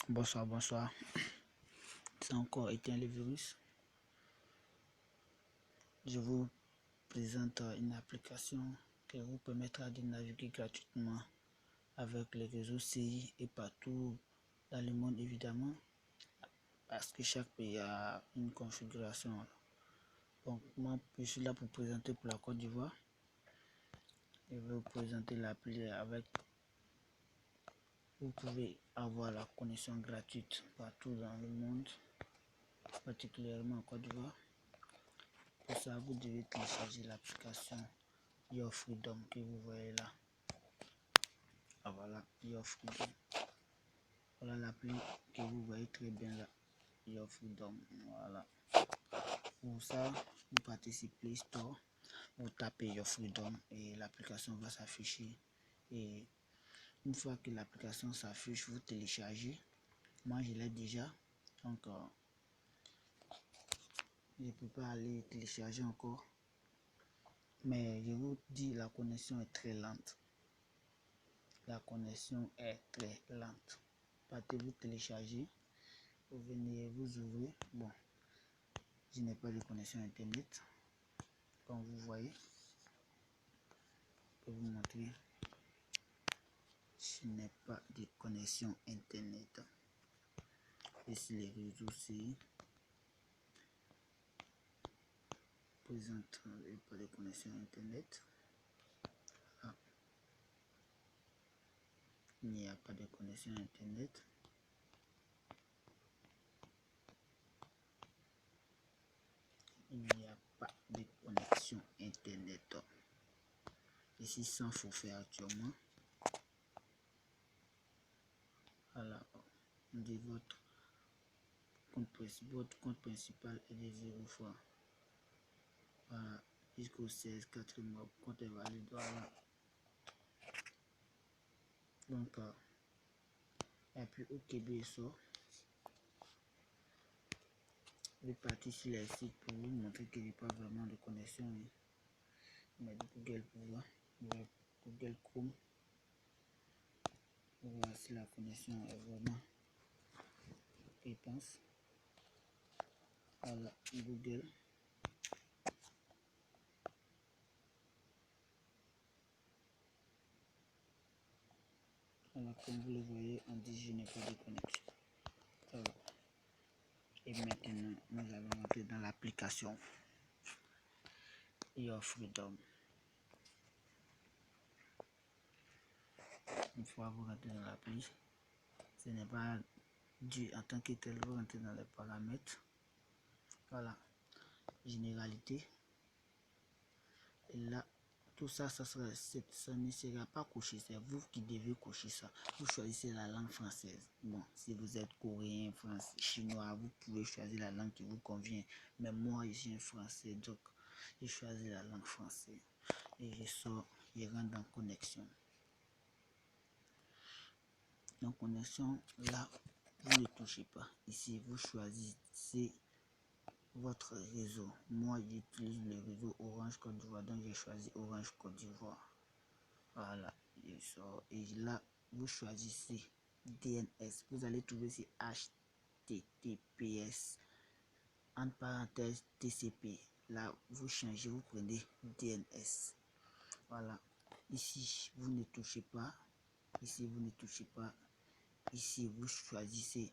Bonsoir. C'est encore éteint le virus. Je vous présente une application qui vous permettra de naviguer gratuitement avec les réseaux CI et partout dans le monde évidemment, parce que chaque pays a une configuration. Donc moi je suis là pour présenter pour la Côte d'Ivoire. Je vais vous présenter l'appli avec. Vous pouvez avoir la connexion gratuite partout dans le monde, particulièrement en Côte d'Ivoire. Pour ça, vous devez télécharger l'application Your Freedom que vous voyez là. Ah, voilà, Your Freedom. Voilà l'appli que vous voyez très bien là. Your Freedom. Voilà. Pour ça, vous partez sur Play Store, vous tapez Your Freedom et l'application va s'afficher. Et une fois que l'application s'affiche, vous téléchargez. Moi, je l'ai déjà. Donc, je ne peux pas aller télécharger encore. Mais je vous dis, la connexion est très lente. La connexion est très lente. Partez vous télécharger. Vous venez vous ouvrir. Bon, je n'ai pas de connexion internet. Comme vous voyez, je vais vous montrer. Je n'ai pas de connexion internet. Et sur les réseaux aussi, présente pas de connexion internet. Ah. Il n'y a pas de connexion internet. Il n'y a pas de connexion internet. Ici sans forfait actuellement. Voilà, de votre compte principal est de 0 francs. Voilà, jusqu'au 16 4 mois, compte est valide. Voilà. Donc, et puis au Québec, ça, je vais partir sur les sites pour vous montrer qu'il n'y a pas vraiment de connexion. Mais Google pour voir, Google Chrome, pour voir si la connexion est vraiment, je pense. Voilà, Google. Voilà, comme vous le voyez, on dit je n'ai pas de connexion. Voilà. Et maintenant, nous allons entrer dans l'application Your Freedom. Une fois vous rentrez dans l'appli, ce n'est pas dû en tant que tel, vous rentrez dans les paramètres. Voilà, généralité. Et là, tout ça, ça ne sera pas coché, c'est vous qui devez cocher ça. Vous choisissez la langue française. Bon, si vous êtes coréen, français, chinois, vous pouvez choisir la langue qui vous convient. Mais moi, je suis un français, donc je choisis la langue française. Et je sors, je rentre dans connexion. Dans connexion, là, vous ne touchez pas. Ici, vous choisissez votre réseau. Moi, j'utilise le réseau Orange Côte d'Ivoire, donc j'ai choisi Orange Côte d'Ivoire. Voilà, je sors. Et là, vous choisissez DNS. Vous allez trouver ici HTTPS, entre parenthèses TCP. Là, vous changez, vous prenez DNS. Voilà. Ici, vous ne touchez pas. Ici, vous ne touchez pas. Ici, vous choisissez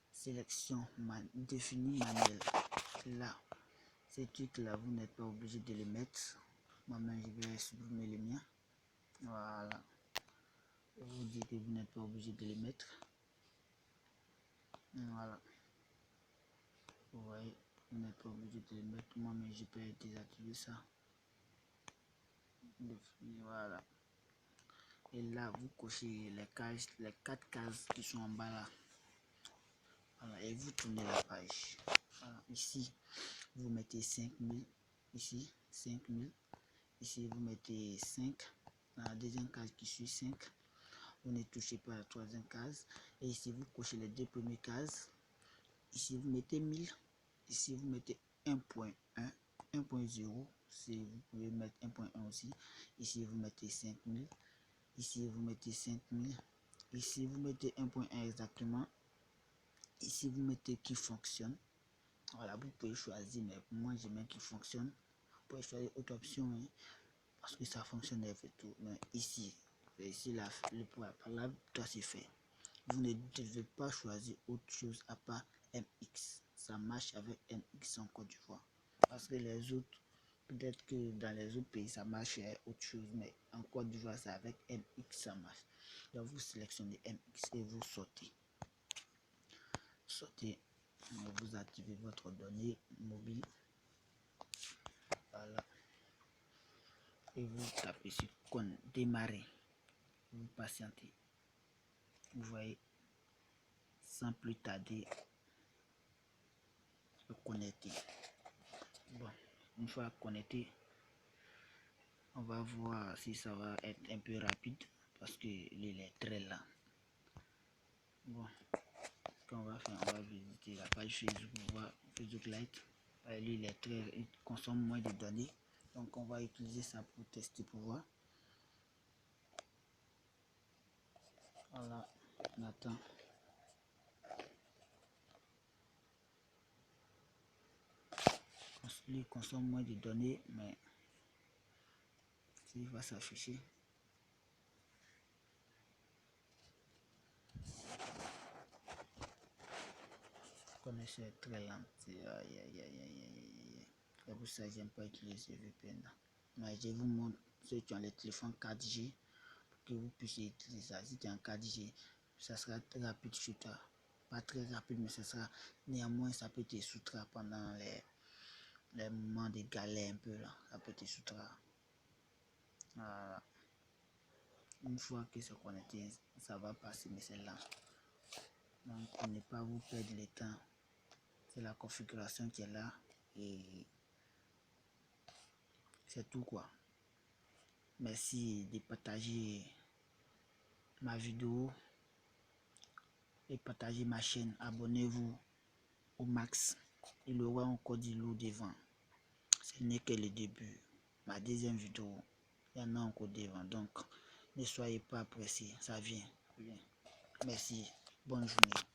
sélection définie manuel. Là, ces trucs là, vous n'êtes pas obligé de les mettre. Moi-même, je vais supprimer les miens. Voilà. Je vous dis que vous n'êtes pas obligé de les mettre. Voilà. Vous voyez, vous n'êtes pas obligé de les mettre. Moi-même, je peux désactiver ça. Voilà. Et là, vous cochez les cases, les 4 cases qui sont en bas là. Voilà. Et vous tournez la page. Voilà. Ici, vous mettez 5000. Ici, 5000. Ici, vous mettez 5. Dans la deuxième case qui suit 5. Vous ne touchez pas la troisième case. Et ici, vous cochez les deux premières cases. Ici, vous mettez 1000. Ici, vous mettez 1.1, 1.0. Si vous pouvez mettre 1.1 aussi. Ici, vous mettez 5000. Ici, vous mettez 5000. ici vous mettez 1.1 exactement. Ici vous mettez qui fonctionne. Voilà, vous pouvez choisir, mais pour moi je mets qui fonctionne. Vous pouvez choisir autre option, hein, parce que ça fonctionne et fait tout. Mais ici le point là, toi c'est fait. Vous ne devez pas choisir autre chose à part MX. Ça marche avec MX en Côte d'Ivoire. Parce que les autres, peut-être que dans les autres pays ça marche autre chose, mais en Côte d'Ivoire c'est avec MX ça marche. Donc vous sélectionnez MX et vous sortez. Vous activez votre donnée mobile. Voilà. Et vous tapez sur démarrer. Vous patientez. Vous voyez, sans plus tarder, connecter. Bon, une fois connecté, on va voir si ça va être un peu rapide parce que il est très lent. Bon, ce qu'on va faire, on va visiter la page Facebook, on va Facebook Lite. Lui, il consomme moins de données, donc on va utiliser ça pour tester, pour voir. Voilà, on attend. Il consomme moins de données, mais il va s'afficher. Connexion est très lente. C'est pour ça que j'aime pas utiliser VPN. Mais je vous montre ceux qui ont les téléphones 4G pour que vous puissiez utiliser ça. Si tu es en 4G, ça sera très rapide sur toi. Pas très rapide, mais ça sera néanmoins, ça peut te soustraire pendant les moments de galère un peu là. Ça peut te soustraire. Voilà. Une fois que c'est connecté, ça va passer, mais c'est lent. Donc pour ne pas vous perdre le temps, c'est la configuration qui est là et c'est tout quoi. Merci de partager ma vidéo et partager ma chaîne. Abonnez-vous au max. Il y aura encore du lourd devant. Ce n'est que le début. Ma deuxième vidéo, il y en a encore devant. Donc ne soyez pas pressés, ça vient. Merci. Bonne journée.